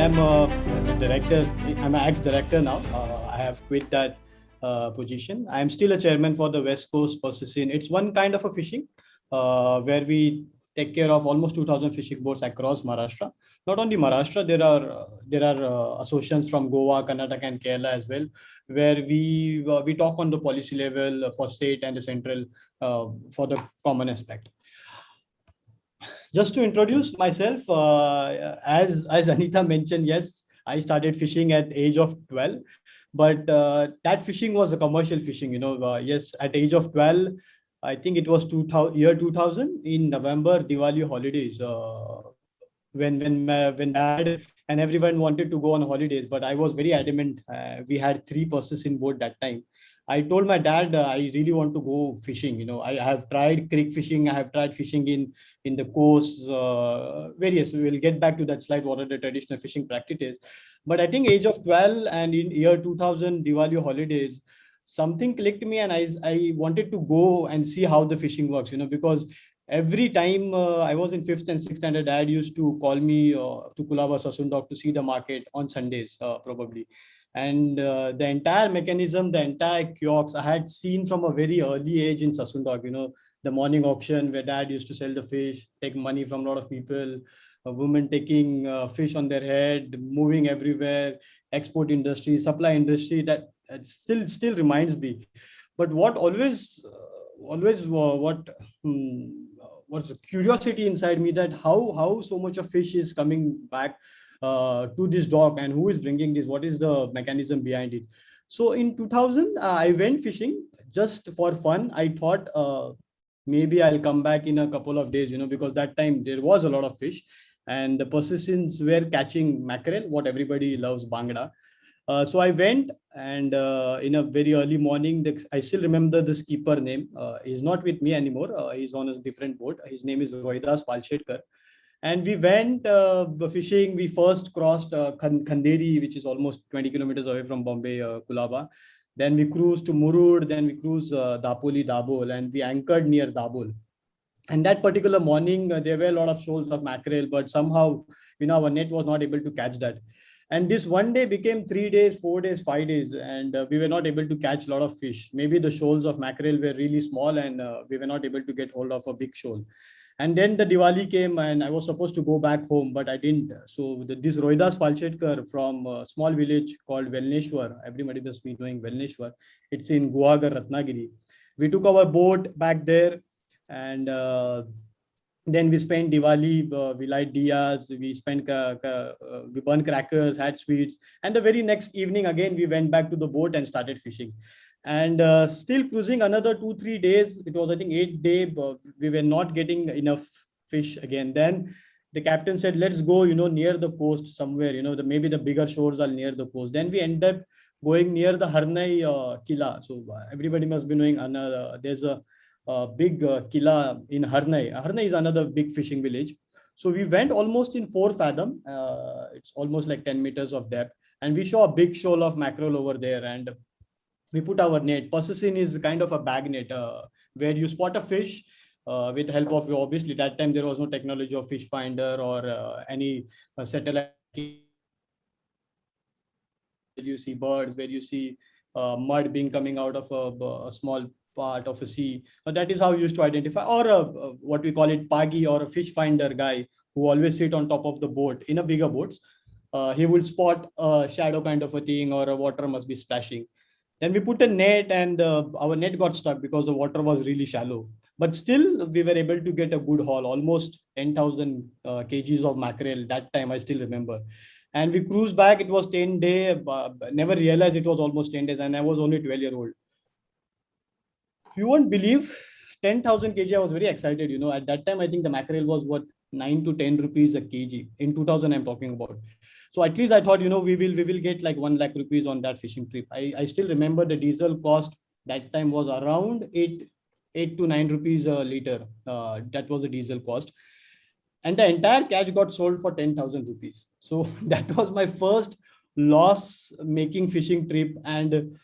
I'm the director. I'm an ex-director now. I have quit that position. I'm still a chairman for the West Coast Persistent. It's one kind of a fishing where we take care of almost 2,000 fishing boats across Maharashtra. Not only Maharashtra, there are associations from Goa, Karnataka, and Kerala as well, where we talk on the policy level for state and the central for the common aspect. Just to introduce myself, as Anita mentioned, yes, I started fishing at age of 12, but that fishing was a commercial fishing. Yes, at age of 12, I think it was 2000 in November, Diwali holidays. When dad and everyone wanted to go on holidays, but I was very adamant. We had three persons in boat that time. I told my dad I really want to go fishing. I have tried creek fishing. I have tried fishing in the coasts, various. We'll get back to that slide. What are the traditional fishing practices? But I think age of 12 and in year 2000 Diwali holidays, something clicked me, and I wanted to go and see how the fishing works. Because every time I was in fifth and sixth standard, dad used to call me to Kulaba Sasundok to see the market on Sundays, probably. And the entire mechanism, the entire kiosks, I had seen from a very early age in Sasundok. The morning auction where dad used to sell the fish, take money from a lot of people, a woman taking fish on their head, moving everywhere, export industry, supply industry. That still reminds me. But what always what was a curiosity inside me, that how so much of fish is coming back to this dock, and who is bringing this, what is the mechanism behind it. So in 2000 I went fishing just for fun. I thought maybe I'll come back in a couple of days, because that time there was a lot of fish, and the persistence were catching mackerel, what everybody loves, bangda. So I went, and in a very early morning, I still remember the skipper name. He's not with me anymore. He's on a different boat. His name is Rohidas Palshetkar. And we went fishing. We first crossed Khanderi, which is almost 20 kilometers away from Bombay, Kulaba. Then we cruised to Murud. Then we cruised Dapoli, Dabol, and we anchored near Dabol. And that particular morning, there were a lot of shoals of mackerel, but somehow, our net was not able to catch that. And this one day became 3 days, 4 days, 5 days, and we were not able to catch a lot of fish. Maybe the shoals of mackerel were really small, and we were not able to get hold of a big shoal. And then the Diwali came, and I was supposed to go back home, but I didn't. So this Rohidas Palshetkar from a small village called Velneshwar, everybody must be knowing Velneshwar. It's in Guwagar, Ratnagiri. We took our boat back there, and then we spent Diwali, we light diyas, we burned crackers, had sweets. And the very next evening, again, we went back to the boat and started fishing. And still cruising another 2-3 days. It was, I think, 8th day, but we were not getting enough fish again. Then the captain said, let's go, near the coast somewhere, maybe the bigger shores are near the coast. Then we ended up going near the Harnai Kila. So everybody must be knowing, there's a big killa in Harnai. Harnai is another big fishing village. So we went almost in 4 fathom. It's almost like 10 meters of depth. And we saw a big shoal of mackerel over there. And we put our net. Persistent is kind of a bag net where you spot a fish with help of, obviously, that time there was no technology of fish finder or any satellite. Where you see birds, where you see mud being coming out of a small part of a sea. That is how you used to identify, or what we call it, pagi, or a fish finder guy who always sit on top of the boat in a bigger boats. He will spot a shadow kind of a thing, or a water must be splashing. Then we put a net, and our net got stuck because the water was really shallow. But still, we were able to get a good haul, almost 10,000 kgs of mackerel. That time I still remember. And we cruised back. It was 10 days. Never realized it was almost 10 days, and I was only 12-year-old. You won't believe, 10,000 kg. I was very excited. At that time, I think the mackerel was what, 9 to 10 rupees a kg. In 2000, I'm talking about. So at least I thought, we will get like 1 lakh rupees on that fishing trip. I still remember the diesel cost that time was around 8 to 9 rupees a liter. That was the diesel cost. And the entire catch got sold for 10,000 rupees. So that was my first loss making fishing trip. And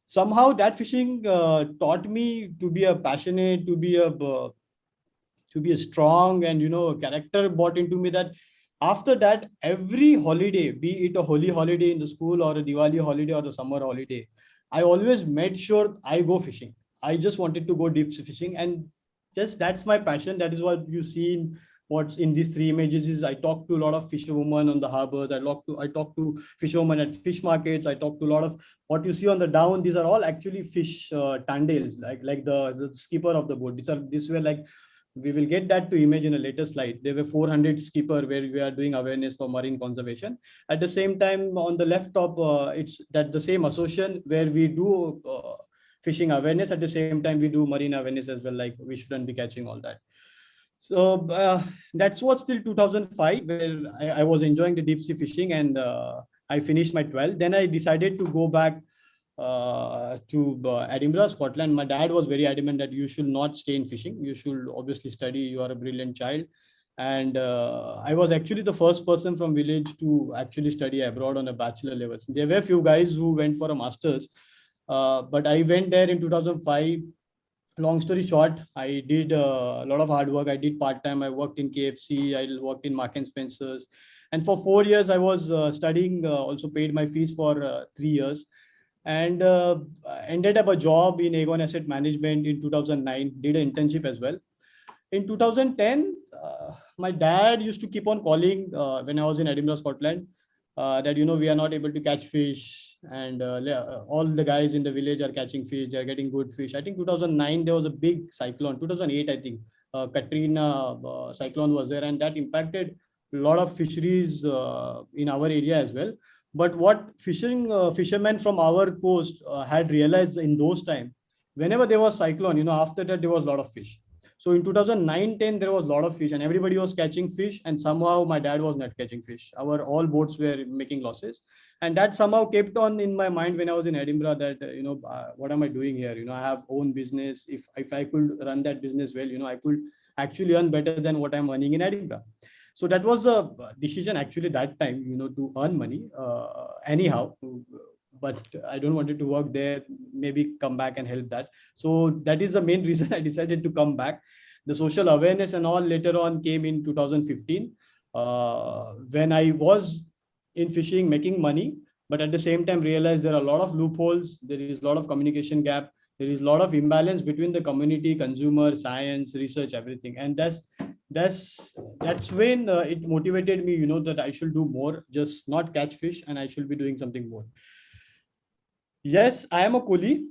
somehow that fishing taught me to be a passionate, to be a strong, and character brought into me, that After that, every holiday, be it a holy holiday in the school or a Diwali holiday or a summer holiday, I always made sure I go fishing. I just wanted to go deep sea fishing, and just that's my passion. That is what you see in what's in these three images. Is I talk to a lot of fisherwomen on the harbors. I talk to fisherwomen at fish markets. I talk to a lot of what you see on the down. These are all actually fish tandales, like the skipper of the boat. These were like, we will get that to image in a later slide. There were 400 skipper where we are doing awareness for marine conservation. At the same time, on the left top, it's that the same association where we do fishing awareness. At the same time, we do marine awareness as well. Like we shouldn't be catching all that. So that was till 2005, where I was enjoying the deep sea fishing, and I finished my 12th. Then I decided to go back to Edinburgh, Scotland. My dad was very adamant that you should not stay in fishing. You should obviously study. You are a brilliant child. And I was actually the first person from village to actually study abroad on a bachelor level. There were a few guys who went for a master's, but I went there in 2005. Long story short, I did a lot of hard work. I did part-time. I worked in KFC. I worked in Mark and Spencer's. And for 4 years, I was studying, also paid my fees for 3 years, and ended up a job in Aegon Asset Management in 2009, did an internship as well. In 2010, my dad used to keep on calling when I was in Edinburgh, Scotland, that, we are not able to catch fish, and all the guys in the village are catching fish. They're getting good fish. I think 2009, there was a big cyclone. 2008, I think, Katrina cyclone was there, and that impacted a lot of fisheries in our area as well. But what fishermen from our coast had realized in those times, whenever there was cyclone, after that there was a lot of fish. So in 2009-10, there was a lot of fish, and everybody was catching fish, and somehow my dad was not catching fish. Our all boats were making losses, and that somehow kept on in my mind when I was in Edinburgh. That what am I doing here? I have own business. If I could run that business well, I could actually earn better than what I'm earning in Edinburgh. So that was a decision actually that time, to earn money anyhow. But I don't wanted to work there, maybe come back and help that. So that is the main reason I decided to come back. The social awareness and all later on came in 2015, when I was in fishing, making money, but at the same time realized there are a lot of loopholes. There is a lot of communication gap. There is a lot of imbalance between the community, consumer, science, research, everything. And that's when it motivated me, that I should do more, just not catch fish, and I should be doing something more. Yes, I am a coolie.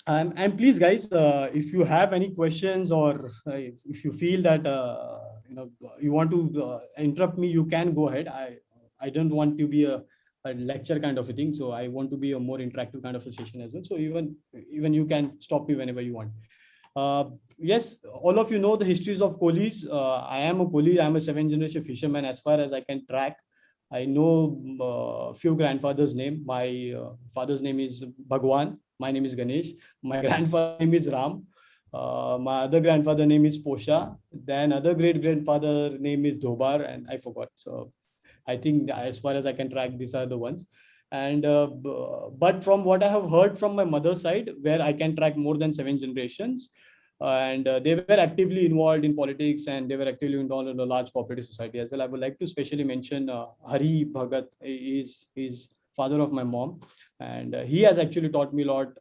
And please, guys, if you have any questions, or if you feel that you want to interrupt me, you can go ahead. I don't want to be a lecture kind of a thing, so I want to be a more interactive kind of a session as well. So even you can stop me whenever you want. Yes, all of you know the histories of coolies. I am a coolie. I am a 7th generation fisherman as far as I can track. I know few grandfathers' name. My father's name is Bhagwan. My name is Ganesh. My grandfather name is Ram. My other grandfather name is Posha. Then other great grandfather name is Dobar, and I forgot. So I think as far as I can track, these are the ones. And but from what I have heard from my mother's side, where I can track more than 7 generations, and they were actively involved in politics, and they were actively involved in a large cooperative society as well. I would like to specially mention Hari Bhagat is father of my mom, and he has actually taught me a lot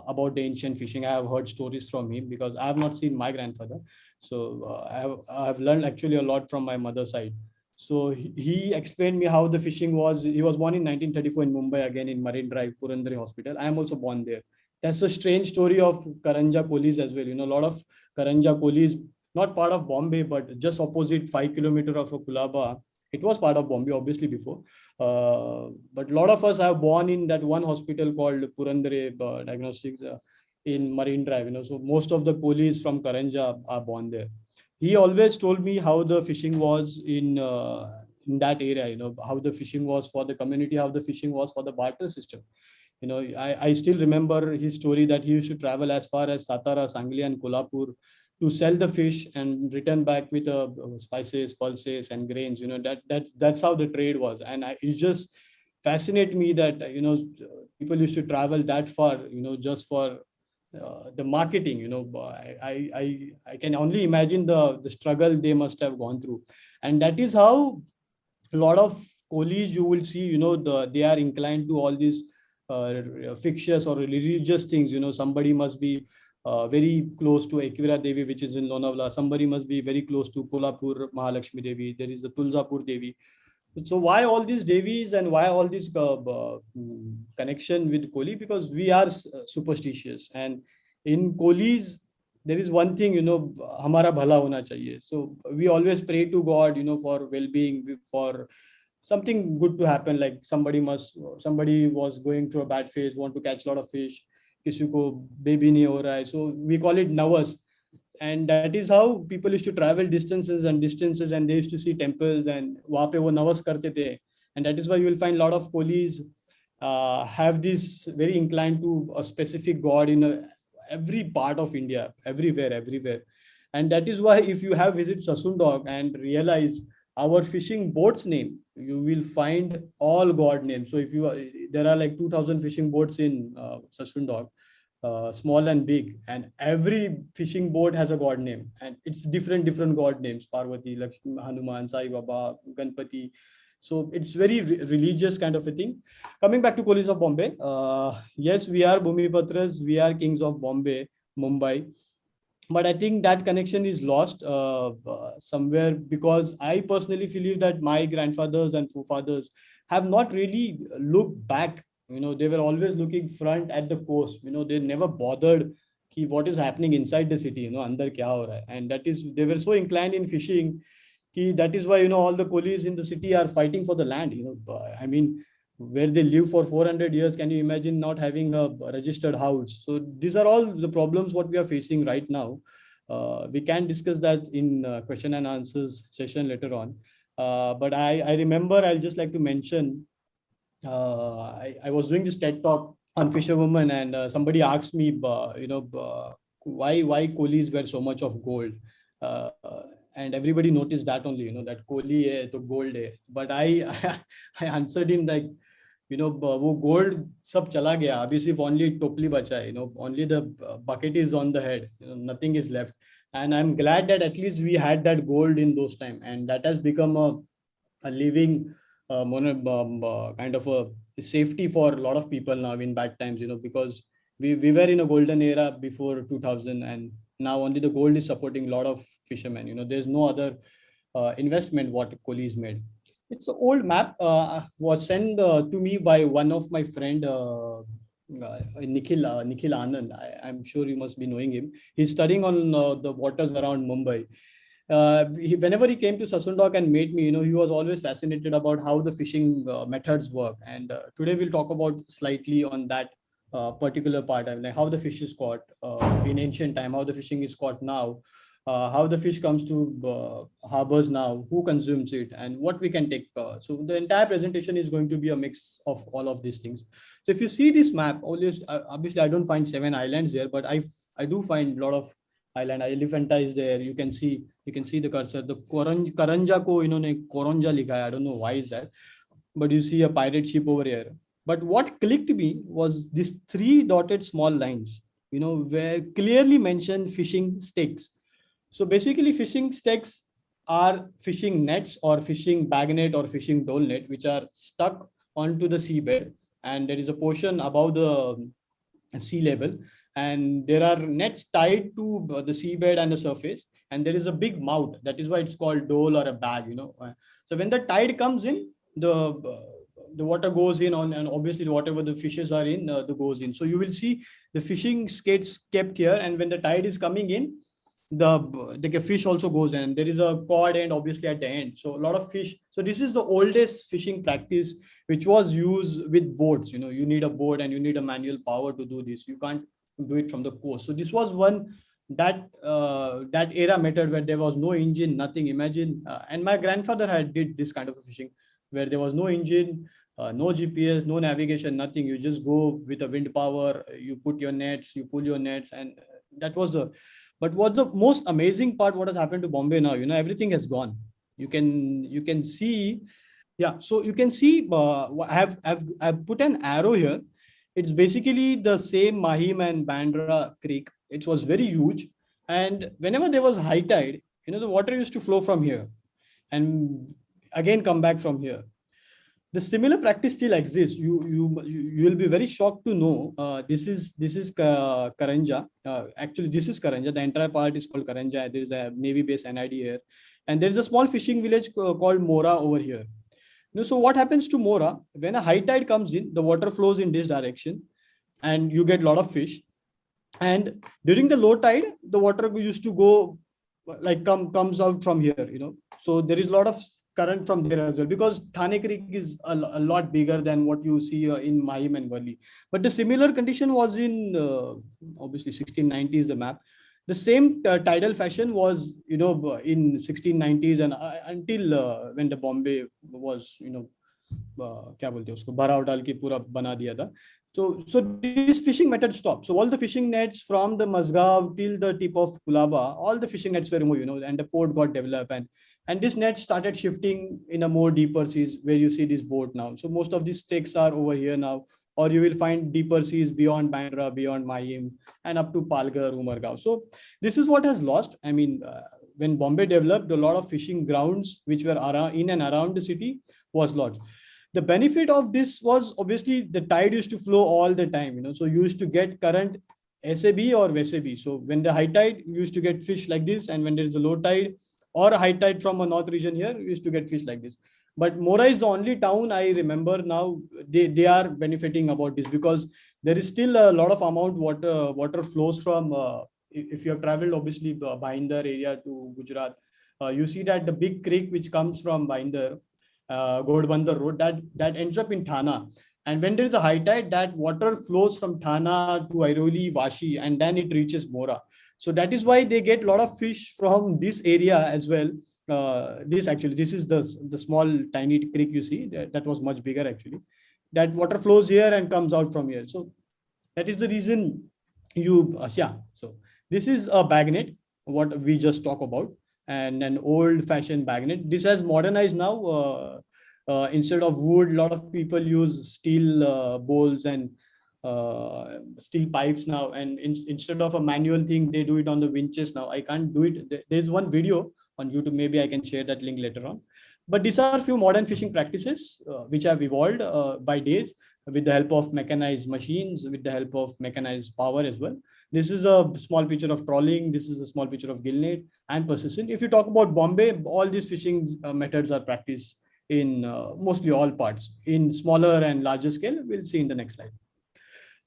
about the ancient fishing. I have heard stories from him because I have not seen my grandfather, so I have learned actually a lot from my mother's side. So he explained me how the fishing was. He was born in 1934 in Mumbai, again in Marine Drive, Purandare Hospital. I am also born there. That's a strange story of Karanja coolies as well. A lot of Karanja coolies, not part of Bombay, but just opposite 5 kilometers of Kulaba. It was part of Bombay, obviously, before. But a lot of us have born in that one hospital called Purandare Diagnostics in Marine Drive. So most of the coolies from Karanja are born there. He always told me how the fishing was in that area, how the fishing was for the community, how the fishing was for the barter system. I still remember his story that he used to travel as far as Satara, Sangli, and Kolhapur to sell the fish and return back with spices, pulses, and grains. That's how the trade was. And it just fascinates me that, people used to travel that far, just for the marketing. I can only imagine the struggle they must have gone through. And that is how a lot of coolies you will see, they are inclined to all these fictitious or religious things. Somebody must be very close to Ekvira Devi, which is in Lonavala. Somebody must be very close to Kolhapur Mahalakshmi Devi. There is the Tulzapur Devi. So why all these Devis and why all this connection with Koli? Because we are superstitious, and in Kolis there is one thing, hamara bhala hona chahiye. So we always pray to God, for well-being, for something good to happen. Like somebody was going through a bad phase, want to catch a lot of fish, किसी को baby नहीं हो रहा है, so we call it navas. And that is how people used to travel distances, and they used to see temples, and वहाँ पे वो नवस करते थे. And that is why you will find a lot of coolies have this very inclined to a specific god in every part of India, everywhere. And that is why if you have visit Sasundog and realize our fishing boat's name, you will find all god names. So if there are like 2,000 fishing boats in Sasundog, small and big, and every fishing boat has a god name, and it's different god names: Parvati, Lakshmi, Hanuman, Sai Baba, Ganpati. So it's very religious kind of a thing. Coming back to Colis of Bombay, yes, we are Bhumipatras, we are kings of Bombay, Mumbai, but I think that connection is lost somewhere, because I personally believe that my grandfathers and forefathers have not really looked back. They were always looking front at the coast. They never bothered what is happening inside the city, andar kya ho raha hai. And that is, they were so inclined in fishing. That is why, all the coolies in the city are fighting for the land. I mean, where they live for 400 years, can you imagine not having a registered house? So these are all the problems what we are facing right now. We can discuss that in question and answers session later on. But I remember, I'll just like to mention, I was doing this TED talk on fisherwomen, and somebody asked me, why coolies wear so much of gold, and everybody noticed that only, that kohli hai to gold hai. But I I answered him like, वो gold सब चला गया, अभी सिर्फ only टोपली बचा है, only the bucket is on the head, nothing is left. And I'm glad that at least we had that gold in those time, and that has become a living kind of a safety for a lot of people now in bad times, because we were in a golden era before 2000, and now only the gold is supporting a lot of fishermen. There's no other investment what coolies made. It's an old map, was sent to me by one of my friend, Nikhil Anand. I'm sure you must be knowing him. He's studying on the waters around Mumbai. Whenever he came to Sasundog and met me, he was always fascinated about how the fishing methods work. And today we'll talk about slightly on that particular part, like how the fish is caught in ancient time, how the fishing is caught now, how the fish comes to harbors now, who consumes it, and what we can take. So the entire presentation is going to be a mix of all of these things. So if you see this map, obviously I don't find 7 islands there, but I do find a lot of island. Elephanta is there. You can see the cursor. The Karanja ko inhone Karanja likha hai. I don't know why is that, but you see a pirate ship over here. But what clicked me was these 3 dotted small lines, where clearly mentioned fishing stakes. So basically fishing stakes are fishing nets or fishing bag net or fishing dole net, which are stuck onto the seabed, and there is a portion above the sea level, and there are nets tied to the seabed and the surface, and there is a big mouth. That is why it's called dole or a bag. So when the tide comes in, the water goes in on, and obviously whatever the fishes are in, the goes in. So you will see the fishing skates kept here, and when the tide is coming in, the fish also goes in. There is a cord end obviously at the end, so a lot of fish. So this is the oldest fishing practice which was used with boats. You need a boat and you need a manual power to do this. You can't do it from the coast. So this was one that era method where there was no engine, nothing. Imagine, and my grandfather had did this kind of a fishing where there was no engine, no GPS, no navigation, nothing. You just go with a wind power, you put your nets, you pull your nets, and that was the. But what the most amazing part, what has happened to Bombay now, everything has gone. You can see, yeah. So you can see, I've put an arrow here. It's basically the same Mahim and Bandra Creek. It was very huge, and whenever there was high tide, the water used to flow from here. And again come back from here. The similar practice still exists. You will be very shocked to know this is Karanja. Actually, this is Karanja. The entire part is called Karanja. There is a Navy base NID here, and there is a small fishing village called Mora over here. So what happens to Mora when a high tide comes in? The water flows in this direction, and you get a lot of fish. And during the low tide, the water used to go like comes out from here. So there is a lot of current from there as well, because Thane Creek is a lot bigger than what you see in Mahim and Worli. But the similar condition was in obviously 1690s, the map. The same tidal fashion was, in 1690s and until when the Bombay was, क्या बोलते हैं उसको भराव डाल के पूरा बना दिया था. So this fishing method stopped. So all the fishing nets from the Mazgav till the tip of Kulaba, all the fishing nets were removed, and the port got developed, and this net started shifting in a more deeper seas where you see this boat now. So most of these stakes are over here now, or you will find deeper seas beyond Bandra, beyond Mahim, and up to Palghar, Umargaon. So this is what has lost. I mean, when Bombay developed, a lot of fishing grounds which were in and around the city was lost. The benefit of this was obviously the tide used to flow all the time, so you used to get current SAB or VSAB. So when the high tide, you used to get fish like this, and when there is a low tide or a high tide from a north region here, you used to get fish like this. But Mora is the only town I remember now they are benefiting about this, because there is still a lot of amount water flows from if you have traveled obviously Bhayandar area to Gujarat, you see that the big creek which comes from Bhayandar, Ghodbandar Road, that ends up in Thana. And when there is a high tide, that water flows from Thana to Airoli, Vashi, and then it reaches Mora. So that is why they get a lot of fish from this area as well. This is the small tiny creek you see. That was much bigger actually. That water flows here and comes out from here. So that is the reason So this is a bag net, what we just talked about, and an old-fashioned bag net. This has modernized now. Instead of wood, a lot of people use steel bowls and steel pipes now. And instead of a manual thing, they do it on the winches now. I can't do it. There's one video on YouTube. Maybe I can share that link later on. But these are a few modern fishing practices which have evolved by days with the help of mechanized machines, with the help of mechanized power as well. This is a small picture of trawling. This is a small picture of gill net and persistent. If you talk about Bombay, all these fishing methods are practiced in mostly all parts. In smaller and larger scale, we'll see in the next slide.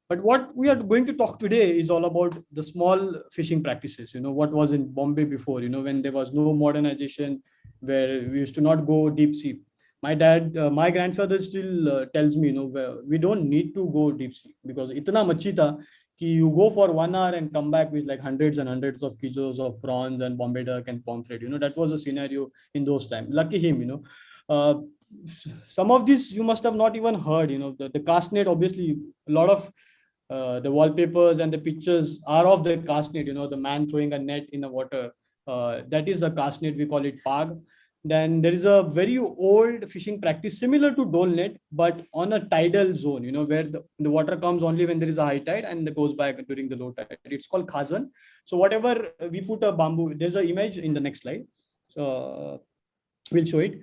But what we are going to talk today is all about the small fishing practices. What was in Bombay before, when there was no modernization, where we used to not go deep sea. My grandfather still tells me, we don't need to go deep sea, because itna machi tha ki you go for 1 hour and come back with like hundreds and hundreds of kilos of prawns and Bombay duck and pomfret. That was a scenario in those times. Lucky him, some of this you must have not even heard. The cast net, obviously a lot of the wallpapers and the pictures are of the cast net, the man throwing a net in the water. That is a cast net, we call it pag. Then there is a very old fishing practice similar to dole net, but on a tidal zone, where the water comes only when there is a high tide and goes back during the low tide. It's called khazan. So whatever we put a bamboo, there's an image in the next slide. So we'll show it.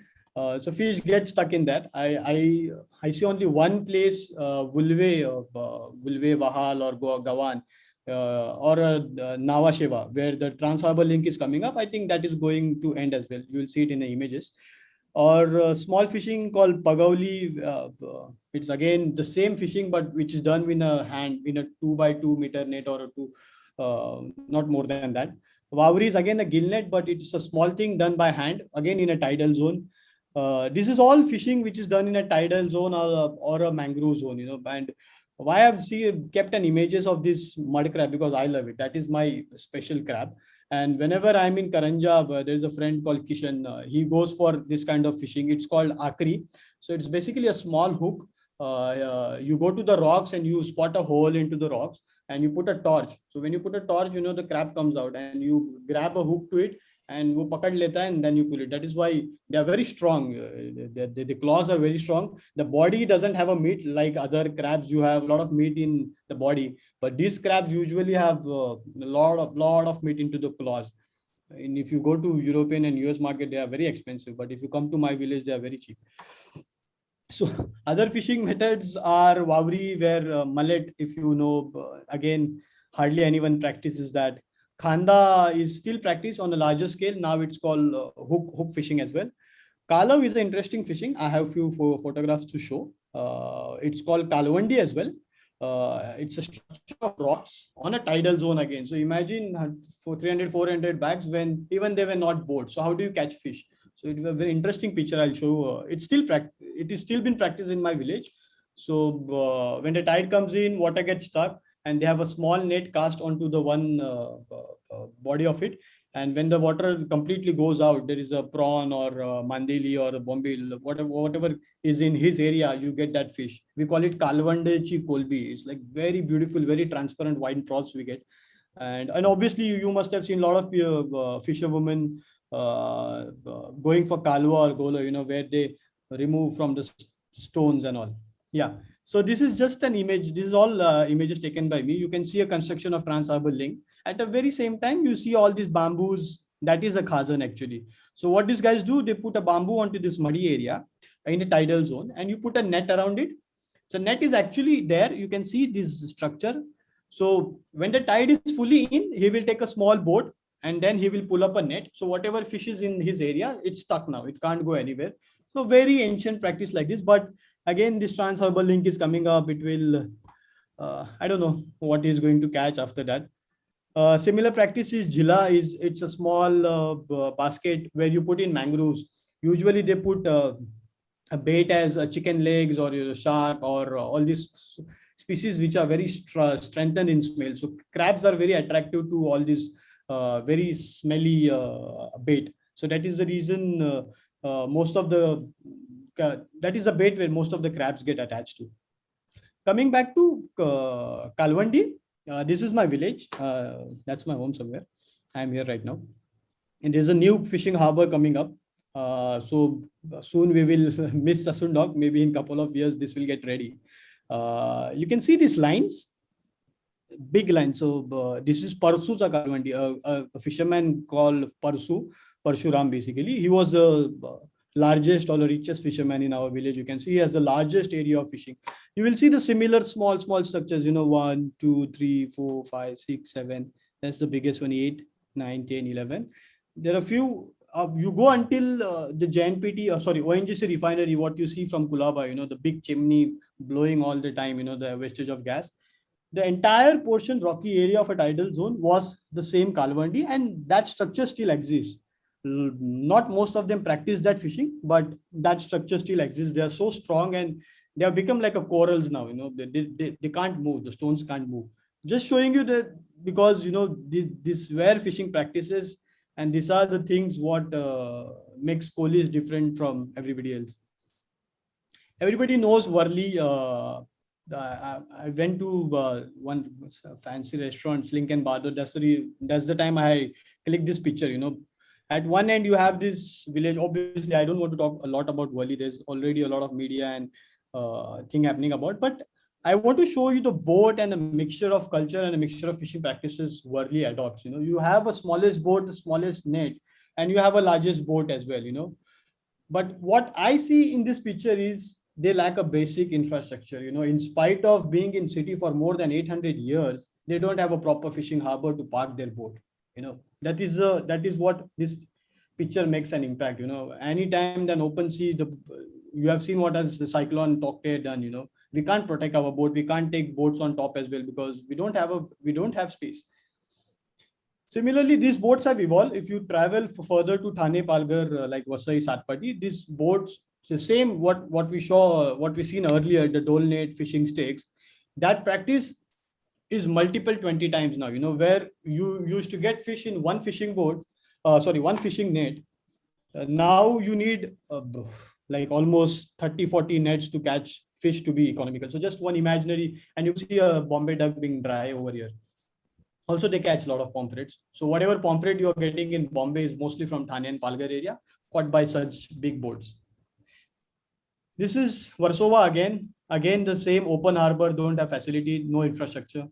So fish get stuck in that. I see only one place, Vulve Vahal or Gawan, or Nava Sheva, where the Trans Harbour link is coming up. I think that is going to end as well. You will see it in the images. Or small fishing called Pagauli. It's again the same fishing, but which is done in a 2x2 meter net or not more than that. Wawri is again a gill net, but it's a small thing done by hand, again in a tidal zone. This is all fishing which is done in a tidal zone or a mangrove zone, and why I've kept an images of this mud crab, because I love it. That is my special crab. And whenever I'm in Karanja, there's a friend called Kishan. He goes for this kind of fishing. It's called akri. So it's basically a small hook. You go to the rocks and you spot a hole into the rocks and you put a torch. So when you put a torch, the crab comes out and you grab a hook to it and wo pakad leta hai, and then you pull it. That is why they are very strong. The claws are very strong. The body doesn't have a meat like other crabs. You have a lot of meat in the body, but these crabs usually have a lot of meat into the claws. And if you go to European and US market, they are very expensive. But if you come to my village, they are very cheap. So other fishing methods are wawri, where mullet, if you know, again, hardly anyone practices that. Khanda is still practiced on a larger scale. Now it's called hook fishing as well. Kalau is an interesting fishing. I have few photographs to show. It's called Kalwandi as well. It's a structure of rocks on a tidal zone again. So imagine for 300, 400 bags when even they were not bored. So how do you catch fish? So it was a very interesting picture. I'll show. It is still been practiced in my village. So when the tide comes in, water gets stuck, and they have a small net cast onto the one body of it. And when the water completely goes out, there is a prawn or a mandeli or a bombil, whatever is in his area, you get that fish. We call it Kalvandechi Kolbi. It's like very beautiful, very transparent white prawns we get. And obviously you must have seen a lot of fisherwomen going for kalwa or golo, where they remove from the stones and all. Yeah. So this is just an image. This is all images taken by me. You can see a construction of Trans Harbour Link. At the very same time, you see all these bamboos. That is a khazan actually. So what these guys do, they put a bamboo onto this muddy area in a tidal zone, and you put a net around it. So net is actually there. You can see this structure. So when the tide is fully in, he will take a small boat and then he will pull up a net. So whatever fish is in his area, it's stuck now. It can't go anywhere. So very ancient practice like this. But again, this Trans Harbour Link is coming up. It will, I don't know what is going to catch after that. Similar practice is jila. It's a small basket where you put in mangroves. Usually they put a bait as a chicken legs or a shark or all these species which are very strengthened in smell. So crabs are very attractive to all these very smelly bait. So that is the reason that is a bait where most of the crabs get attached to. Coming back to Kalwandi, this is my village. That's my home somewhere. I'm here right now. And there's a new fishing harbor coming up. So soon we will miss Sasundok. Maybe in a couple of years, this will get ready. You can see these lines, big lines. So this is Parsu Kalwandi, a fisherman called Parshuram basically. He was the largest or the richest fisherman in our village. You can see he has the largest area of fishing. You will see the similar small structures, 1, 2, 3, 4, 5, 6, 7. That's the biggest one, 8, 9, 10, 11. There are a few, you go until the JNPT, ONGC refinery, what you see from Kulaba, the big chimney blowing all the time, the wastage of gas. The entire portion, rocky area of a tidal zone was the same Kalwandi, and that structure still exists. Not most of them practice that fishing, but that structure still exists. They are so strong and they have become like a corals now. They can't move. The stones can't move. Just showing you that because this were fishing practices, and these are the things what makes Kohli different from everybody else. Everybody knows Worli. I went to one fancy restaurant, Slink and Bardo. That's the time I clicked this picture. At one end, you have this village. Obviously, I don't want to talk a lot about Worli. There's already a lot of media and thing happening about. But I want to show you the boat and a mixture of culture and a mixture of fishing practices Worli adopts. You have a smallest boat, the smallest net, and you have a largest boat as well. But what I see in this picture is they lack a basic infrastructure. In spite of being in city for more than 800 years, they don't have a proper fishing harbor to park their boat. That is what this picture makes an impact. Anytime an open sea, you have seen what has the cyclone Tokte done. We can't protect our boat. We can't take boats on top as well because we don't have space. Similarly, these boats have evolved. If you travel further to Thane, Palghar, like Vasai, Satpati, these boats, the same what we seen earlier, the dole net, fishing stakes, that practice is multiple 20 times now, where you used to get fish in one fishing boat, one fishing net. Now you need like almost 30, 40 nets to catch fish to be economical. So just one imaginary, and you see a Bombay duck being dry over here. Also, they catch a lot of pomfrets. So whatever pomfret you are getting in Bombay is mostly from Thane and Palghar area, caught by such big boats. This is Warsaw again. Again, the same open harbor, don't have facility, no infrastructure.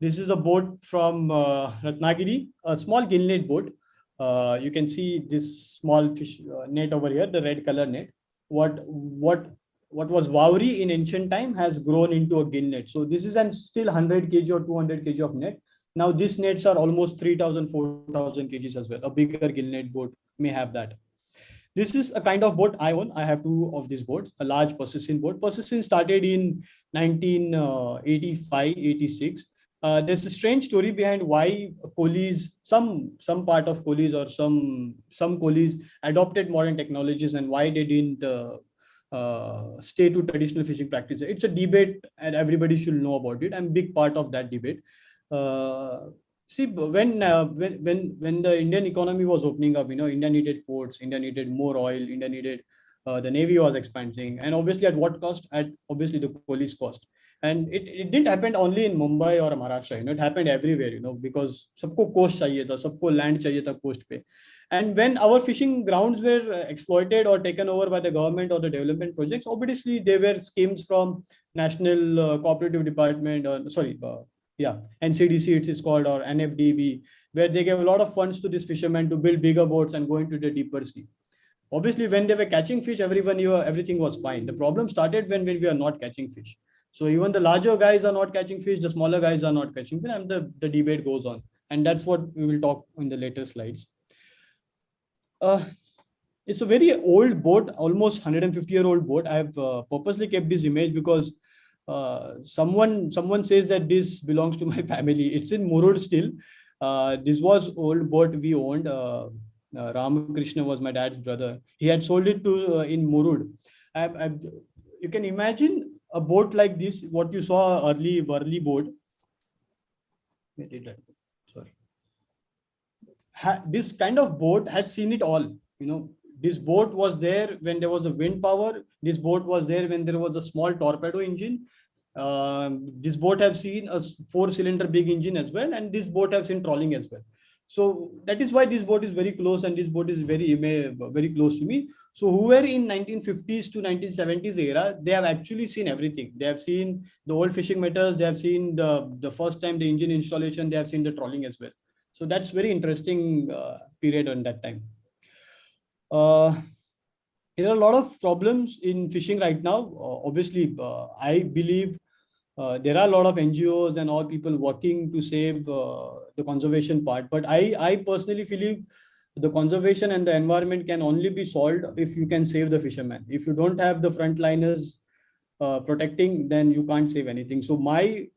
This is a boat from Ratnagiri, a small gillnet boat. You can see this small fish net over here, the red color net. What was Wowry in ancient time has grown into a gill net. So this is an still 100 kg or 200 kg of net. Now these nets are almost 3,000, 4,000 kgs as well. A bigger gill net boat may have that. This is a kind of boat I own. I have two of these boats, a large persistent boat. Persistent started in 1985, 86. There's a strange story behind why coolies, some part of coolies or some coolies adopted modern technologies and why they didn't stay to traditional fishing practices. It's a debate and everybody should know about it. I'm a big part of that debate. See, when the Indian economy was opening up, India needed ports, India needed more oil, India needed the navy was expanding, and obviously at what cost? At obviously the police cost. And it didn't happen only in Mumbai or Maharashtra. It happened everywhere. Because सबको coast चाहिए था, सबको land चाहिए था coast पे. And when our fishing grounds were exploited or taken over by the government or the development projects, obviously there were schemes from National Cooperative Department, or NCDC it is called, or NFDB, where they gave a lot of funds to these fishermen to build bigger boats and go into the deeper sea. Obviously, when they were catching fish, everything was fine. The problem started when we are not catching fish. So even the larger guys are not catching fish, the smaller guys are not catching fish, and the debate goes on. And that's what we will talk in the later slides. It's a very old boat, almost 150-year-old boat. I have purposely kept this image because someone says that this belongs to my family. It's in Murud still. This was old boat we owned. Ramakrishna was my dad's brother. He had sold it to in Murud. You can imagine a boat like this, what you saw early Worli boat. Sorry. This kind of boat has seen it all. This boat was there when there was a wind power. This boat was there when there was a small torpedo engine. This boat have seen a 4-cylinder big engine as well, and this boat have seen trawling as well. So that is why this boat is very close, and this boat is very close to me. So who were in 1950s to 1970s era, they have actually seen everything. They have seen the old fishing methods. They have seen the first time the engine installation. They have seen the trawling as well. So that's very interesting period on that time. There are a lot of problems in fishing right now. Obviously, I believe there are a lot of NGOs and all people working to save the conservation part. But I personally believe the conservation and the environment can only be solved if you can save the fishermen. If you don't have the frontliners protecting, then you can't save anything. So my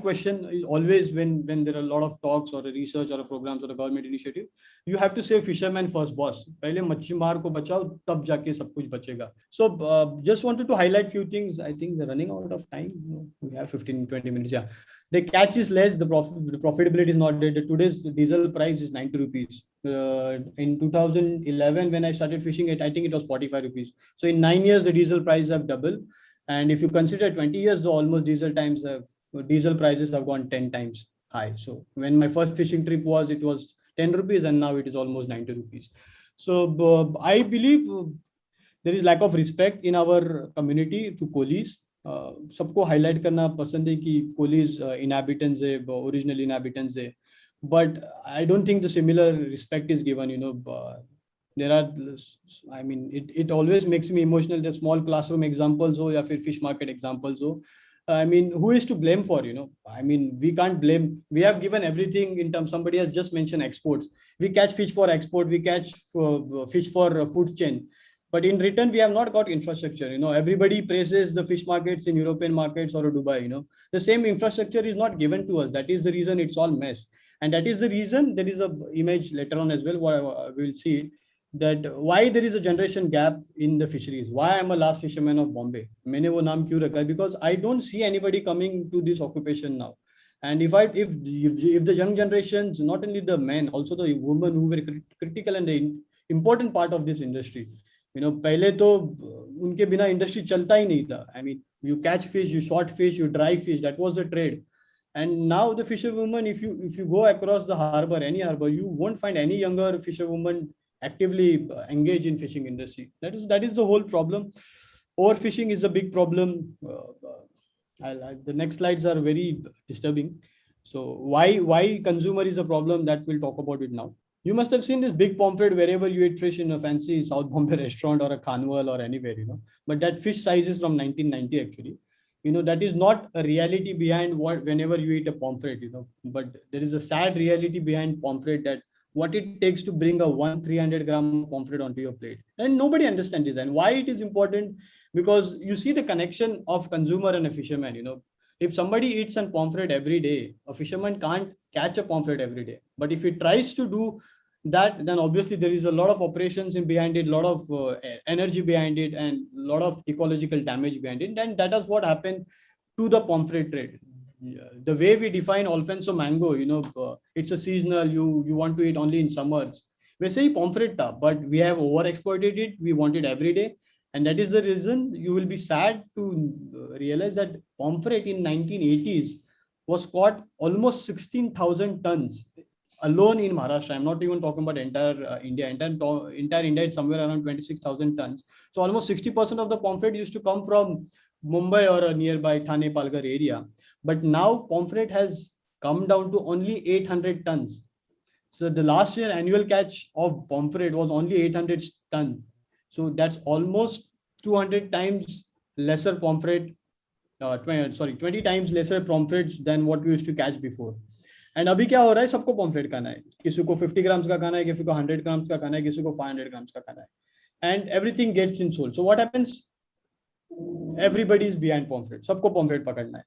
question is always when there are a lot of talks or a research or a programs or a government initiative, you have to save fishermen first, boss. पहले मच्छी मार को बचाओ, तब जाके सब कुछ बचेगा. So just wanted to highlight few things. I think we're running out of time. We have 15-20 minutes. Yeah, the catch is less. The profitability is not there. Today's diesel price is 90 rupees. In 2011, when I started fishing it, I think it was 45 rupees. So in 9 years, the diesel prices have doubled. And if you consider 20 years, almost diesel prices have gone 10 times high. So when my first fishing trip was, it was 10 rupees, and now it is almost 90 rupees. So I believe there is lack of respect in our community to coolies. सबको highlight करना पसंद है कि coolies inhabitants है, original inhabitants है. But I don't think the similar respect is given. There are, it always makes me emotional. The small classroom examples or fish market examples. Who is to blame for, we can't blame. We have given everything in terms, somebody has just mentioned exports. We catch fish for export, we catch fish for food chain. But in return, we have not got infrastructure. Everybody praises the fish markets in European markets or Dubai. The same infrastructure is not given to us. That is the reason it's all mess. And that is the reason there is a image later on as well, where we will see it, that why there is a generation gap in the fisheries. Why I'm a last fisherman of Bombay. मैंने वो नाम क्यों रखा है? Because I don't see anybody coming to this occupation now. And if the young generations, not only the men, also the women who were critical and the important part of this industry. पहले तो उनके बिना industry चलता ही नहीं था. You catch fish, you short fish, you dry fish. That was the trade. And now the fisherwoman, if you go across the harbor, any harbor, you won't find any younger fisherwoman actively engage in fishing industry. That is the whole problem. Overfishing is a big problem. The next slides are very disturbing. So why consumer is a problem, that we'll talk about it now. You must have seen this big pomfret wherever you eat fish in a fancy South Bombay restaurant or a carnival or anywhere, But that fish size is from 1990 actually. That is not a reality behind what whenever you eat a pomfret, But there is a sad reality behind pomfret, that what it takes to bring a 300 gram of pomfret onto your plate. And nobody understands this. And why it is important? Because you see the connection of consumer and a fisherman, If somebody eats a pomfret every day, a fisherman can't catch a pomfret every day. But if he tries to do that, then obviously there is a lot of operations in behind it, a lot of energy behind it, and a lot of ecological damage behind it. And that is what happened to the pomfret trade. The way we define Alfonso mango, it's a seasonal, you want to eat only in summers. We say pomfret tha, but we have over exploited it. We want it every day. And that is the reason you will be sad to realize that pomfret in 1980s was caught almost 16,000 tons alone in Maharashtra. I'm not even talking about entire India. Entire India is somewhere around 26,000 tons. So almost 60% of the pomfret used to come from Mumbai or a nearby Thane Palghar area. But now pomfret has come down to only 800 tons. So the last year annual catch of pomfret was only 800 tons. So that's almost 200 times lesser pomfret, 20 times lesser pomfrets than what we used to catch before. And अभी क्या हो रहा है, सबको pomfret खाना है, किसी को 50 ग्राम्स का खाना है, किसी को 100 ग्राम्स का खाना है, किसी को 500 ग्राम्स का खाना है, and everything gets in sold. So what happens, everybody is behind pomfret, सबको पॉम्फ्रेट पकड़ना है.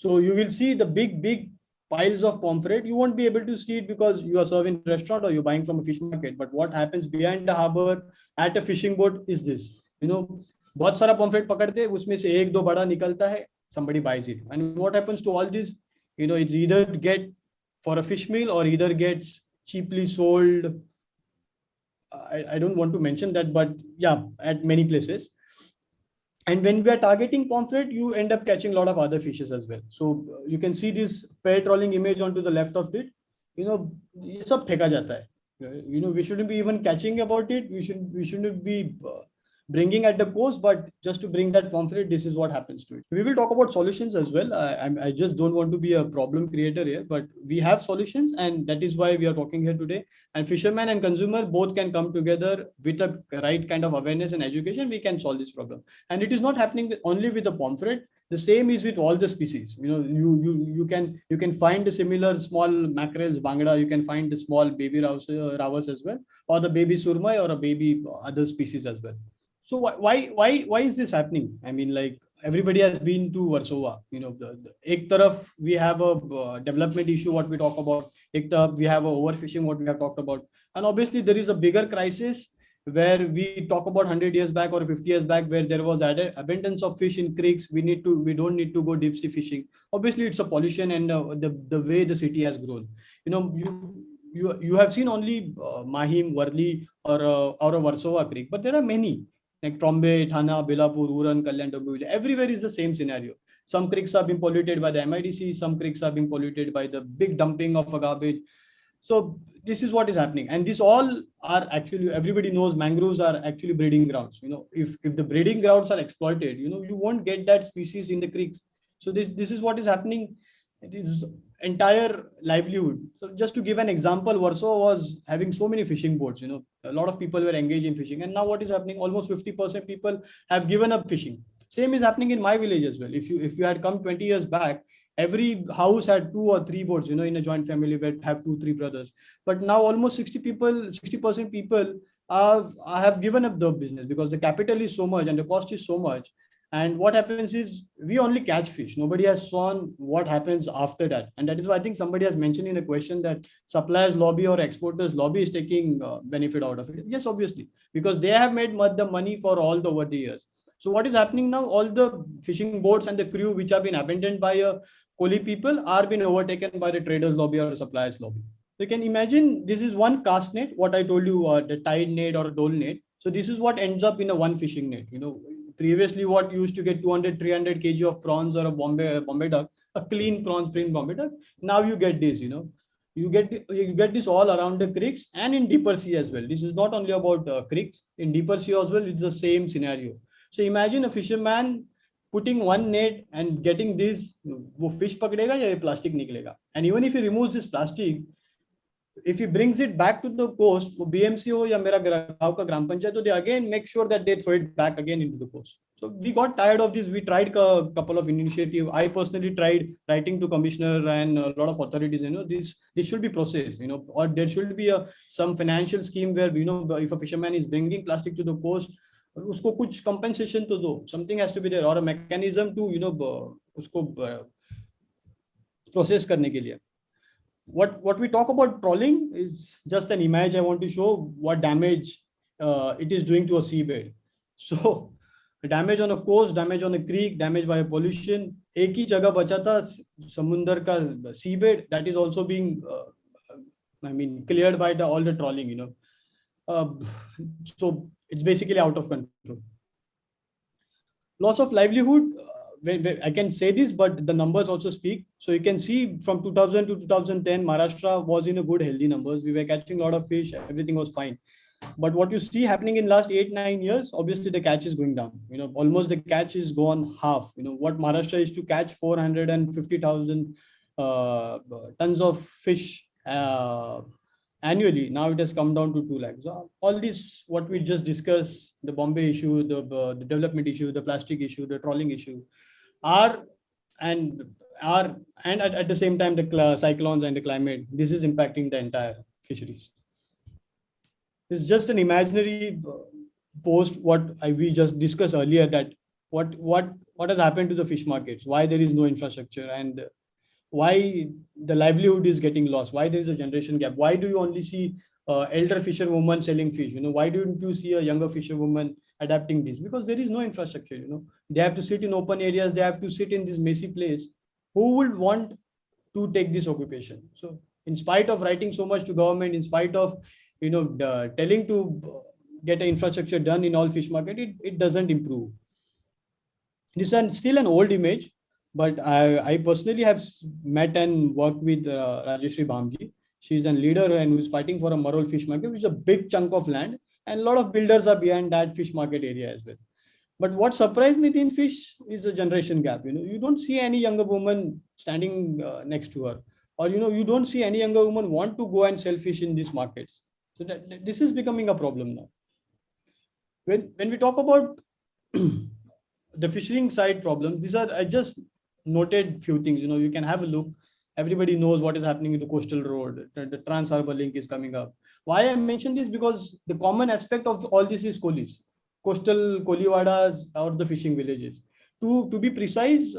So you will see the big piles of pomfret. You won't be able to see it because you are serving a restaurant or you're buying from a fish market. But what happens behind the harbor at a fishing boat is this. बहुत सारा pomfret पकड़ते हैं, उसमें से एक दो बड़ा निकलता है, somebody buys it. And what happens to all this? It's either get for a fish meal or either gets cheaply sold. I don't want to mention that, but yeah, at many places. And when we are targeting pomfret, you end up catching a lot of other fishes as well. So you can see this pair trolling image onto the left of it. ये सब फेंका जाता है. We shouldn't be even catching about it. We shouldn't be bringing at the coast, but just to bring that pomfret, this is what happens to it. We will talk about solutions as well. I just don't want to be a problem creator here, but we have solutions, and that is why we are talking here today. And fisherman and consumer both can come together with a right kind of awareness and education. We can solve this problem, and it is not happening only with the pomfret. The same is with all the species. You can find the similar small mackerels, bangda. You can find the small baby rawas as well, or the baby surmai, or a baby other species as well. So why is this happening? I mean, like, everybody has been to Warsaw. Ek taraf we have a development issue, what we talk about. Ek taraf we have a overfishing, what we have talked about. And obviously there is a bigger crisis where we talk about 100 years back or 50 years back, where there was abundance of fish in creeks. We don't need to go deep sea fishing. Obviously it's a pollution and the way the city has grown. You have seen only Mahim, Worli, or a Warsaw Creek, but there are many. Like Trombay, Thana, Belapur, Uran, Kalyan, Dombivli, everywhere is the same scenario. Some creeks are being polluted by the MIDC, some creeks are being polluted by the big dumping of a garbage. So this is what is happening. And this all are actually, everybody knows mangroves are actually breeding grounds. If the breeding grounds are exploited, you won't get that species in the creeks. So this is what is happening. It is entire livelihood. So just to give an example, Warsaw was having so many fishing boats. A lot of people were engaged in fishing, and now what is happening? Almost 50% people have given up fishing. Same is happening in my village as well. If you had come 20 years back, every house had 2 or 3 boats. In a joint family where have 2-3 brothers. But now almost 60% people have given up the business because the capital is so much and the cost is so much. And what happens is we only catch fish. Nobody has shown what happens after that. And that is why I think somebody has mentioned in a question that suppliers lobby or exporters lobby is taking benefit out of it. Yes, obviously, because they have made the money for all over the years. So what is happening now? All the fishing boats and the crew which have been abandoned by Koli people are being overtaken by the traders lobby or the suppliers lobby. So you can imagine this is one cast net, what I told you, the tide net or a dole net. So this is what ends up in a one fishing net. Previously what used to get 200-300 kg of prawns or a Bombay duck, a clean prawns, plain Bombay duck. Now you get this, you get this all around the creeks and in deeper sea as well. This is not only about creeks. In deeper sea as well, it's the same scenario. So imagine a fisherman putting one net and getting this, wo fish pakdega ya plastic niklega. And even if he removes this plastic, if he brings it back to the coast, BMC ho ya mera gaon ka gram panchayat, they again make sure that they throw it back again into the coast. So we got tired of this. We tried a couple of initiatives. I personally tried writing to commissioner and a lot of authorities. This should be processed. Or there should be some financial scheme where if a fisherman is bringing plastic to the coast, usko kuch compensation to do. Something has to be there, or a mechanism to usko process करने के लिए. What we talk about trawling is just an image I want to show what damage it is doing to a seabed. So damage on a coast, damage on a creek, damage by pollution. एक ही जगह बचा था समुंदर का seabed that is also being cleared by all the trawling. So it's basically out of control. Loss of livelihood. I can say this, but the numbers also speak. So you can see from 2000 to 2010, Maharashtra was in a good, healthy numbers. We were catching a lot of fish. Everything was fine. But what you see happening in last 8-9 years, obviously the catch is going down. Almost the catch is gone half. What Maharashtra used to catch 450,000 tons of fish annually. Now it has come down to 2 lakhs. So all this, what we just discussed, the Bombay issue, the development issue, the plastic issue, the trawling issue, are at the same time the cyclones and the climate. This is impacting the entire fisheries. It's just an imaginary post we just discussed earlier, that what has happened to the fish markets, why there is no infrastructure, and why the livelihood is getting lost, why there is a generation gap, why do you only see elder fisherwomen selling fish, why don't you see a younger fisherwoman adapting this? Because there is no infrastructure. They have to sit in open areas, they have to sit in this messy place. Who would want to take this occupation? So in spite of writing so much to government, in spite of telling to get an infrastructure done in all fish market, it doesn't improve. This is still an old image, but I personally have met and worked with Rajeshri Bhamji. She's a leader and who's fighting for a Marol fish market, which is a big chunk of land, and a lot of builders are behind that fish market area as well. But what surprised me in fish is the generation gap. You don't see any younger woman standing next to her, or you don't see any younger woman want to go and sell fish in these markets. So this is becoming a problem now. When we talk about the fishing side problems, I just noted few things. You can have a look. Everybody knows what is happening in the coastal road. The Trans-Harbour link is coming up. Why I mentioned this? Because the common aspect of all this is coalies, coastal koliwadas or the fishing villages. To be precise,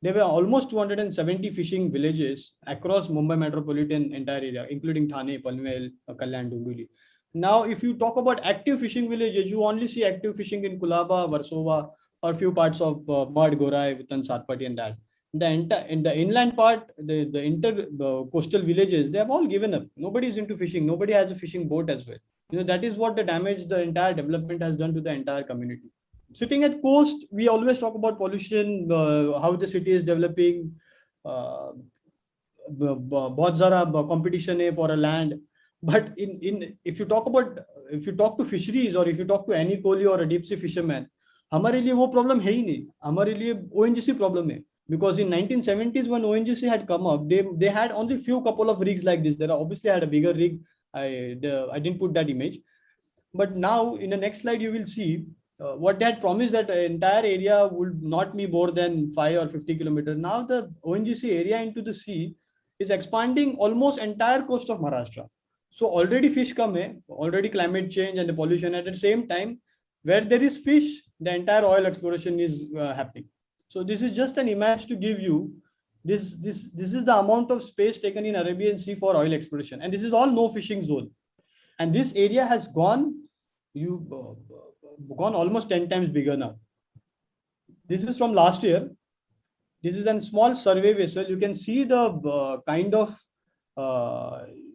there were almost 270 fishing villages across Mumbai metropolitan entire area, including Thane, Panvel, Kalyan, Dombivli. Now, if you talk about active fishing villages, you only see active fishing in Kulaba, Versova, or few parts of Mad, Gorai, Vitan, Satpati, and that. In the inland part, the coastal villages, they have all given up. Nobody is into fishing. Nobody has a fishing boat as well. That is what the damage the entire development has done to the entire community. Sitting at coast, we always talk about pollution, how the city is developing, बहुत सारा competition है for a land. But if you talk to fisheries, or if you talk to any Koli or a deep sea fisherman, हमारे लिए वो problem है ही नहीं. हमारे लिए ONGC problem है. Because in 1970s, when ONGC had come up, they had only couple of rigs like this. There obviously had a bigger rig. I didn't put that image. But now in the next slide, you will see what they had promised, that the entire area would not be more than 5 or 50 kilometers. Now the ONGC area into the sea is expanding almost entire coast of Maharashtra. So already fish come in, already climate change and the pollution. At the same time, where there is fish, the entire oil exploration is happening. So this is just an image to give you this is the amount of space taken in Arabian Sea for oil exploration, and this is all no fishing zone. And this area has gone almost 10 times bigger now. This is from last year. This is a small survey vessel. You can see the kind of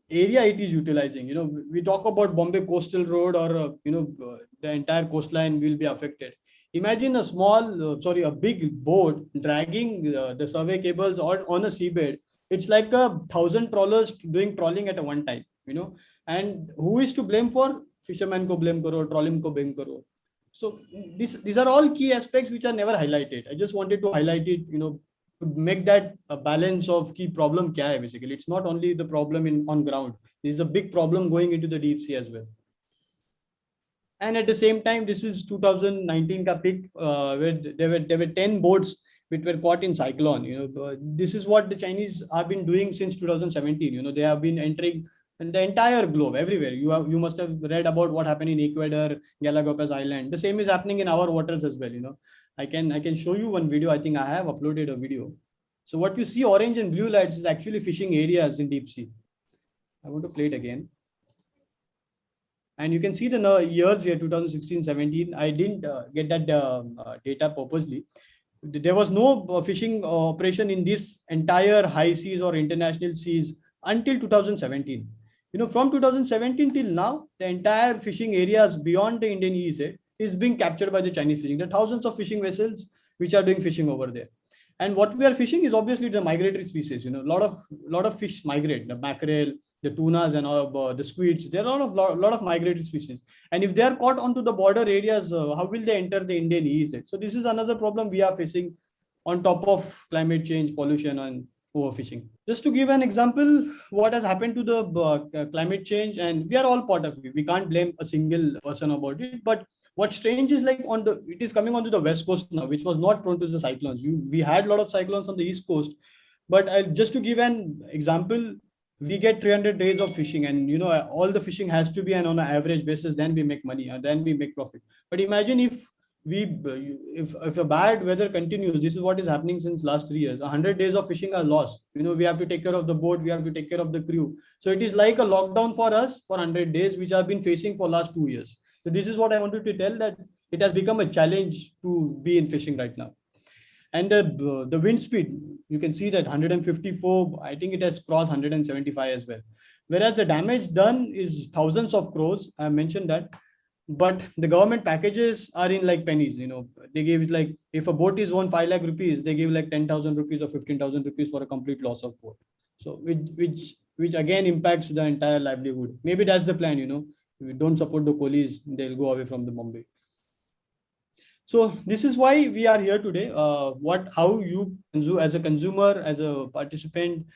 area it is utilizing. We talk about Bombay coastal road, or the entire coastline will be affected. Imagine a big boat dragging the survey cables on a seabed. It's like 1,000 trawlers doing trawling at one time. And who is to blame for? Fisherman ko blame karo, trawling ko blame karo. So these are all key aspects which are never highlighted. I just wanted to highlight it, make that a balance of key problem kya hai basically. It's not only the problem in on ground. There's a big problem going into the deep sea as well. And at the same time, this is 2019 ka peak, where there were 10 boats which were caught in cyclone. This is what the Chinese have been doing since 2017. They have been entering the entire globe, everywhere. You must have read about what happened in Ecuador, Galapagos Island. The same is happening in our waters as well. I can show you one video. I think I have uploaded a video. So what you see orange and blue lights is actually fishing areas in deep sea. I want to play it again. And you can see the years here, 2016, 17. I didn't get that data purposely. There was no fishing operation in this entire high seas or international seas until 2017. From 2017 till now, the entire fishing areas beyond the Indian EEZ is being captured by the Chinese fishing. There are thousands of fishing vessels which are doing fishing over there. And what we are fishing is obviously the migratory species. A lot of fish migrate, the mackerel, the tunas, and all, the squids. There are a lot of migratory species. And if they are caught onto the border areas, how will they enter the Indian EEZ? So this is another problem we are facing on top of climate change, pollution, and overfishing. Just to give an example, what has happened to the climate change, and we are all part of it. We can't blame a single person about it, but what's strange is like it is coming onto the west coast now, which was not prone to the cyclones. We had a lot of cyclones on the east coast, but just to give an example, we get 300 days of fishing, and all the fishing has to be on an average basis. Then we make money, and then we make profit. But imagine if a bad weather continues, this is what is happening since last 3 years. 100 days of fishing are lost. We have to take care of the boat, we have to take care of the crew. So it is like a lockdown for us for 100 days, which I've been facing for last 2 years. So this is what I wanted to tell, that it has become a challenge to be in fishing right now. And the wind speed, you can see that 154, I think it has crossed 175 as well. Whereas the damage done is thousands of crores. I mentioned that. But the government packages are in like pennies. They give it like, if a boat is worth 5 lakh rupees, they give like 10,000 rupees or 15,000 rupees for a complete loss of boat. So which again impacts the entire livelihood. Maybe that's the plan. If we don't support the coolies, they'll go away from the Bombay. So this is why we are here today. How you as a consumer, as a participant,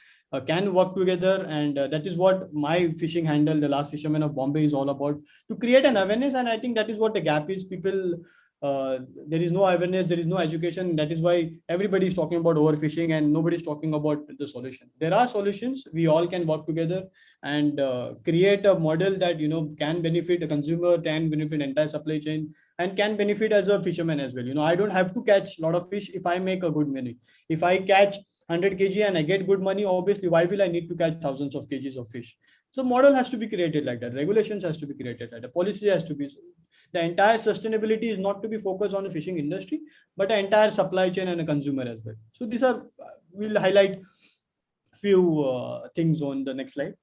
can work together, and that is what my fishing handle, the Last Fisherman of Bombay, is all about, to create an awareness. And I think that is what the gap is. People, there is no awareness, there is no education. That is why everybody is talking about overfishing and nobody is talking about the solution. There are solutions. We all can work together and create a model that can benefit the consumer, can benefit entire supply chain, and can benefit as a fisherman as well. I don't have to catch a lot of fish if I make a good money. If I catch 100 kg and I get good money, obviously, why will I need to catch thousands of kgs of fish? So model has to be created like that. Regulations has to be created like that. Policy has to be. The entire sustainability is not to be focused on the fishing industry, but the entire supply chain and a consumer as well. So these are, we'll highlight few things on the next slide.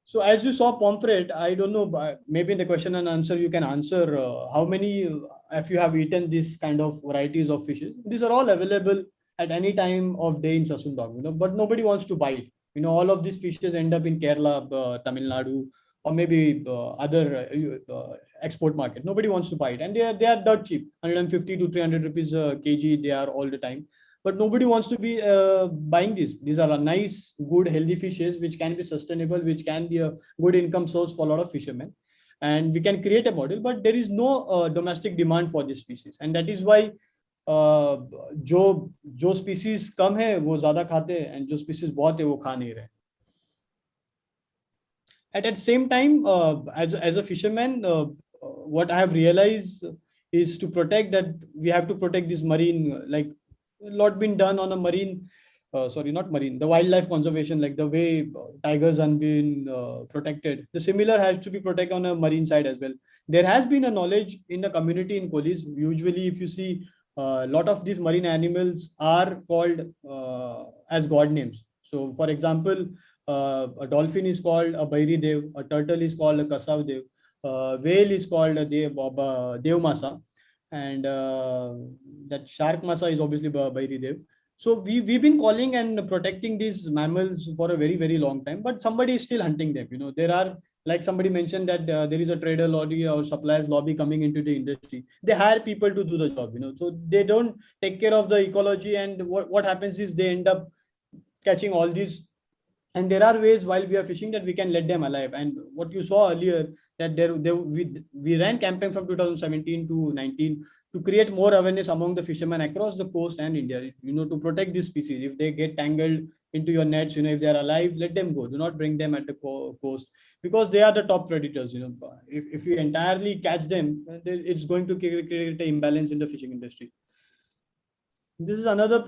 So as you saw pomfret, I don't know, maybe in the question and answer, you can answer how many, if you have eaten this kind of varieties of fishes. These are all available at any time of day in Sasundog, but nobody wants to buy it. All of these fishes end up in Kerala, Tamil Nadu, or maybe other export market. Nobody wants to buy it, and they are dirt cheap, 150 to 300 rupees a kg. They are all the time, but nobody wants to be buying these. These are nice, good, healthy fishes which can be sustainable, which can be a good income source for a lot of fishermen, and we can create a model. But there is no domestic demand for this species, and that is why जो species कम है वो ज्यादा खाते हैं, and जो species बहुत है वो खा नहीं रहे. At the same time, as a fisherman, what I have realized is to protect that we have to protect this marine, like a lot been done on a marine, the wildlife conservation, like the way tigers have been protected. The similar has to be protected on a marine side as well. There has been a knowledge in the community in Colis. Usually, if you see, a lot of these marine animals are called as god names. So, for example, a dolphin is called a Bairi Dev, a turtle is called a Kasav Dev, whale is called a Dev Masa, and that shark Masa is obviously Bairi Dev. So we've been calling and protecting these mammals for a very, very long time, but somebody is still hunting them. There are Like somebody mentioned that there is a trader lobby or suppliers lobby coming into the industry. They hire people to do the job, so they don't take care of the ecology. And what happens is they end up catching all these. And there are ways while we are fishing that we can let them alive. And what you saw earlier, that we ran campaign from 2017 to 19 to create more awareness among the fishermen across the coast and India, to protect this species. If they get tangled into your nets, if they are alive, let them go. Do not bring them at the coast, because they are the top predators. If you entirely catch them, it's going to create an imbalance in the fishing industry. This is another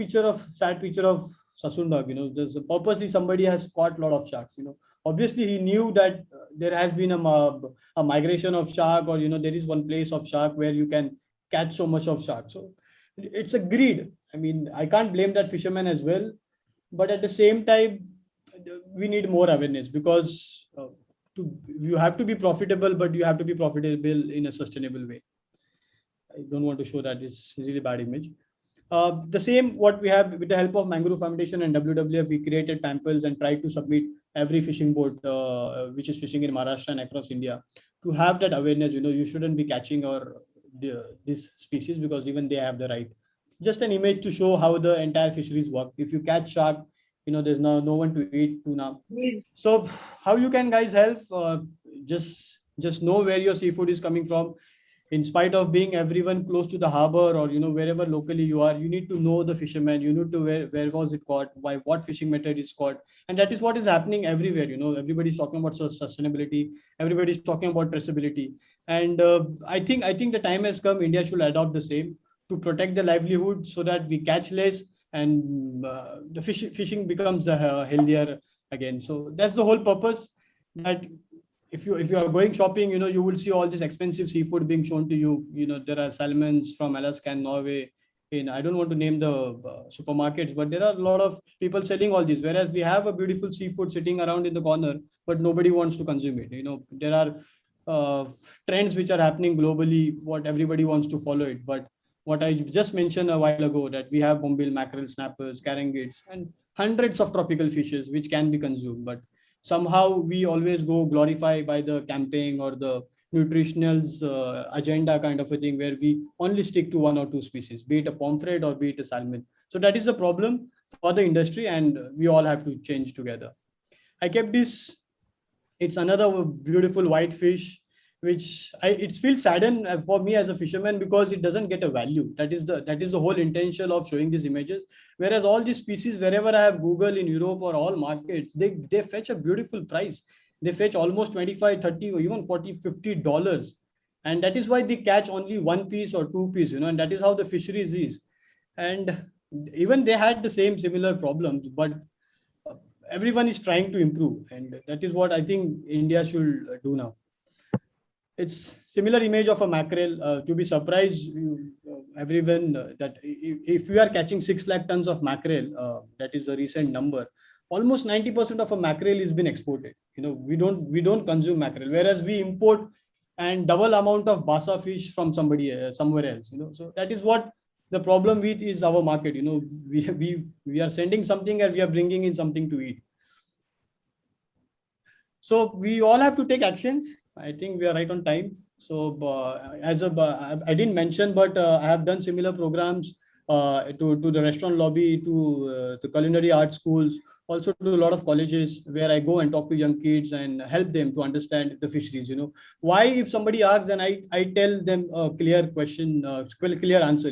sad picture of Sasundog. There's purposely somebody has caught a lot of sharks. Obviously he knew that there has been a migration of shark, or there is one place of shark where you can catch so much of shark. So it's a greed. I mean, I can't blame that fisherman as well, but at the same time, we need more awareness, because you have to be profitable, but you have to be profitable in a sustainable way. I don't want to show that. It's really bad image. The same what we have with the help of Mangrove Foundation and WWF, we created pamphlets and tried to submit every fishing boat which is fishing in Maharashtra and across India to have that awareness. You shouldn't be catching this species, because even they have the right. Just an image to show how the entire fisheries work. If you catch shark, there's no one to eat tuna. So how you can guys help? Just know where your seafood is coming from. In spite of being everyone close to the harbor, or wherever locally you are, you need to know the fisherman. You need to where was it caught, by what fishing method is caught. And that is what is happening everywhere. Everybody's talking about sustainability, everybody's talking about traceability. And I think the time has come. India should adopt the same to protect the livelihood, so that we catch less, and the fishing becomes healthier again. So that's the whole purpose. That if you are going shopping, you will see all this expensive seafood being shown to you. There are salmons from Alaska and Norway. I don't want to name the supermarkets, but there are a lot of people selling all these. Whereas we have a beautiful seafood sitting around in the corner, but nobody wants to consume it. There are trends which are happening globally. What everybody wants to follow it, but what I just mentioned a while ago, that we have bombil, mackerel, snappers, carangids, and hundreds of tropical fishes which can be consumed. But somehow we always go glorify by the camping or the nutritionals agenda kind of a thing, where we only stick to one or two species, be it a pomfret or be it a salmon. So that is a problem for the industry, and we all have to change together. I kept this. It's another beautiful white fish, which it feels saddened for me as a fisherman, because it doesn't get a value. That is the whole intention of showing these images. Whereas all these species, wherever I have Google in Europe or all markets, they fetch a beautiful price. They fetch almost 25, 30, or even 40, $50. And that is why they catch only one piece or two piece, and that is how the fisheries is. And even they had the similar problems, but everyone is trying to improve. And that is what I think India should do now. It's similar image of a mackerel. To be surprised, everyone, that if we are catching 6 lakh tons of mackerel, that is a recent number, almost 90% of a mackerel is been exported. We don't consume mackerel, whereas we import and double amount of basa fish from somewhere else. So that is what the problem with is our market. We are sending something and we are bringing in something to eat. So we all have to take actions. I think we are right on time. So I didn't mention, but I have done similar programs to the restaurant lobby, to the culinary art schools, also to a lot of colleges, where I go and talk to young kids and help them to understand the fisheries. Why, if somebody asks, and I tell them a clear question, clear answer.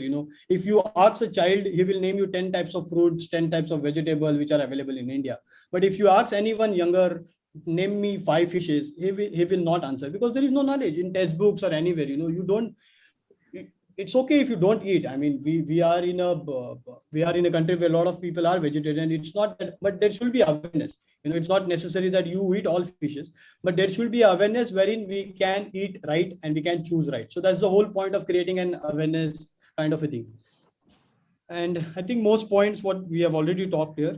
If you ask a child, he will name you 10 types of fruits, 10 types of vegetables which are available in India. But if you ask anyone younger, name me 5 fishes, he will not answer, because there is no knowledge in textbooks or anywhere. You don't. It's okay if you don't eat. I mean, we are in a country where a lot of people are vegetarian. It's not that, but there should be awareness. It's not necessary that you eat all fishes, but there should be awareness wherein we can eat right and we can choose right. So that's the whole point of creating an awareness kind of a thing. And I think most points what we have already talked here.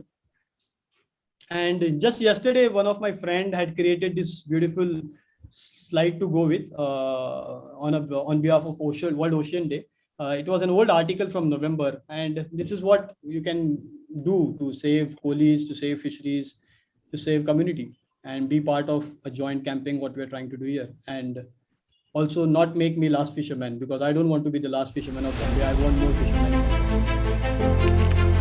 And just yesterday, one of my friend had created this beautiful slide to go with on behalf of World Ocean Day. It was an old article from November, and this is what you can do to save coalies, to save fisheries, to save community. and be part of a joint campaign what we're trying to do here, and also not make me last fisherman, because I don't want to be the last fisherman of Bombay. I want more fishermen.